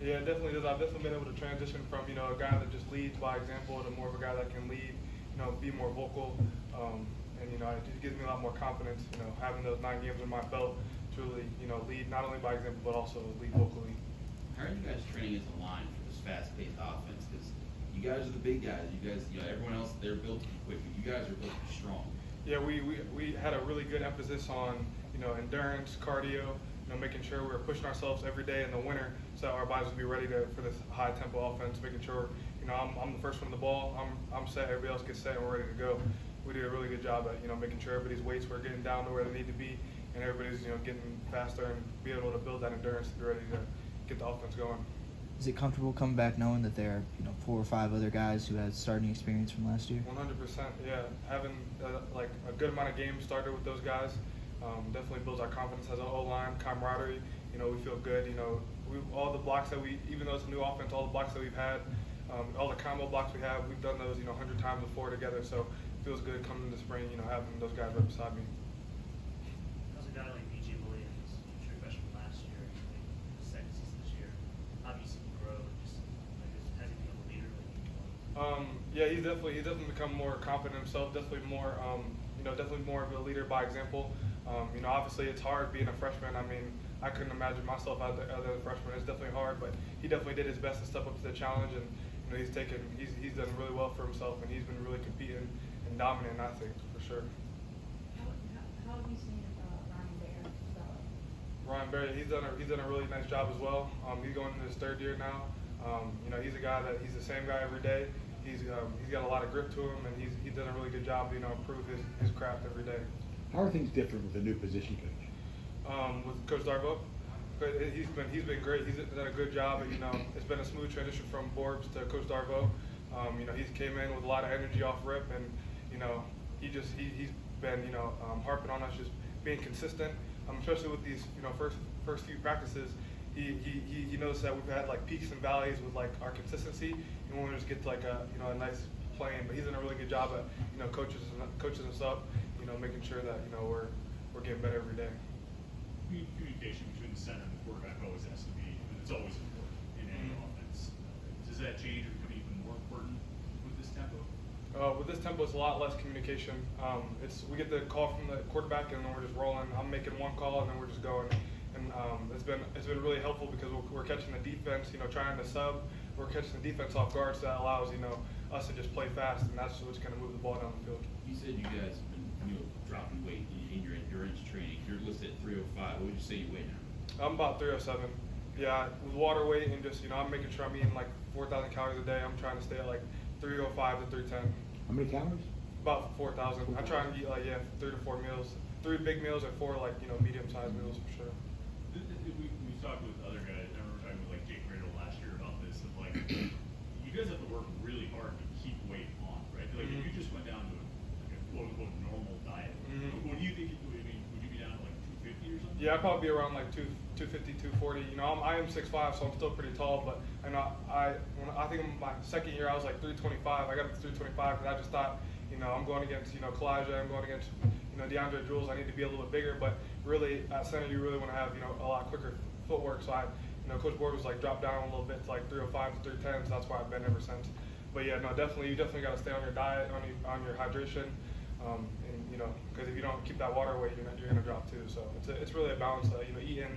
Yeah, it definitely does. I've definitely been able to transition from, a guy that just leads by example to more of a guy that can lead, be more vocal. And, it just gives me a lot more confidence, having those 9 games in my belt to really, lead not only by example, but also lead vocally. How are you guys training as a line for this fast-paced offense? Because you guys are the big guys. You guys, everyone else, they're built to be quick, but you guys are built to be strong. Yeah, we had a really good emphasis on, endurance, cardio, making sure we were pushing ourselves every day in the winter so our bodies would be ready for this high tempo offense, making sure, I'm the first one to the ball, I'm set, everybody else gets set and we're ready to go. We did a really good job at, making sure everybody's weights were getting down to where they need to be and everybody's, getting faster and be able to build that endurance to be ready to get the offense going. Is it comfortable coming back knowing that there are 4 or 5 other guys who had starting experience from last year? 100%, yeah. Having like a good amount of games started with those guys definitely builds our confidence as an O-line, camaraderie. We feel good. All the blocks that even though it's a new offense, all the blocks that we've had, all the combo blocks we have, we've done those 100 times before together. So it feels good coming into spring, having those guys right beside me. How's a guy like BJ Williams, true freshman last year, second season this year? How have you seen him grow? Just has he become a leader? Yeah, he's definitely become more confident in himself. Definitely more, definitely more of a leader by example. Obviously it's hard being a freshman. I mean, I couldn't imagine myself as a freshman. It's definitely hard, but he definitely did his best to step up to the challenge, and he's done really well for himself, and he's been really competing and dominant, I think, for sure. How have you seen Ryan Bear develop? Ryan Berry, he's done a really nice job as well. He's going into his 3rd year now. He's a guy that he's the same guy every day. He's got a lot of grip to him, and he's done a really good job to improve his craft every day. How are things different with the new position coach? With Coach Darbo, he's been great. He's done a good job. It's been a smooth transition from Borbs to Coach Darbo. He's came in with a lot of energy off rip, and he's been harping on us just being consistent, especially with these first few practices. He knows that we've had like peaks and valleys with like our consistency, and we want to just get to like a nice playing. But he's done a really good job at coaches us up, making sure that we're getting better every day. Communication between the center and the quarterback always has to be, it's always important in any offense. Does that change or become even more important with this tempo? With this tempo, it's a lot less communication. We get the call from the quarterback, and then we're just rolling. I'm making one call, and then we're just going. And it's been really helpful because we're catching the defense, trying to sub. We're catching the defense off guard, so that allows us to just play fast, and that's what's going to move the ball down the field. You said you guys have been dropping weight in your endurance training. You're listed at 305. What would you say you weigh now? I'm about 307. Yeah, with water weight and just I'm making sure I'm eating like 4,000 calories a day. I'm trying to stay at like 305 to 310. How many calories? About 4,000. I try and eat 3 to 4 meals, 3 big meals and 4 medium-sized meals for sure. We've talked with other guys. I remember talking with like Jake Riddle last year about this. Of like, you guys have to work really hard to keep weight on, right? Like if you just went down to a quote unquote normal diet, what do you think? Would you be down to like 250 or something? Yeah, I'd probably be around like 250, 240. I am 6'5", so I'm still pretty tall. But I think in my 2nd year I was like 325. I got up to 325 because I just thought, I'm going against Kalijah, I'm going against DeAndre Jules. I need to be a little bit bigger. But really at center you really want to have a lot quicker footwork. So Coach Board was like dropped down a little bit to like 305 to 310. So that's why I've been ever since. But yeah, no, you definitely got to stay on your diet, on your hydration. Because if you don't keep that water weight, you're going to drop too. So it's really a balance of eating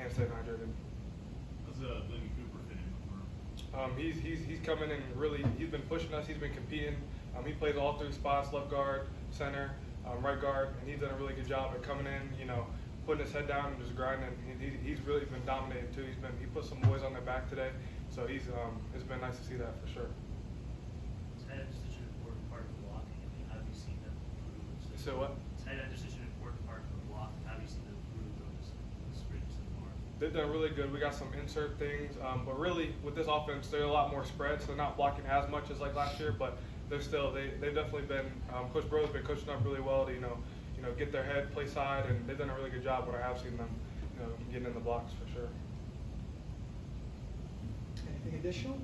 and staying hydrated. How's Lincoln Cooper fit in with He's coming in really. He's been pushing us. He's been competing. He plays all 3 spots: left guard, center, right guard, and he's done a really good job at coming in. Putting his head down and just grinding. He's really been dominating too. He put some boys on their back today. So it's been nice to see that for sure. Tight end is such an important part of the blocking. I mean, how have you seen them improve? So what? Tight end is such an important part of the block. How have you seen them improve those sprints so far? They've done really good. We got some insert things, but really with this offense, they're a lot more spread, so they're not blocking as much as like last year. But they've definitely been. Coach Bro's been coaching up really well to get their head, play side, and they've done a really good job. When I have seen them, getting in the blocks for sure. Anything additional?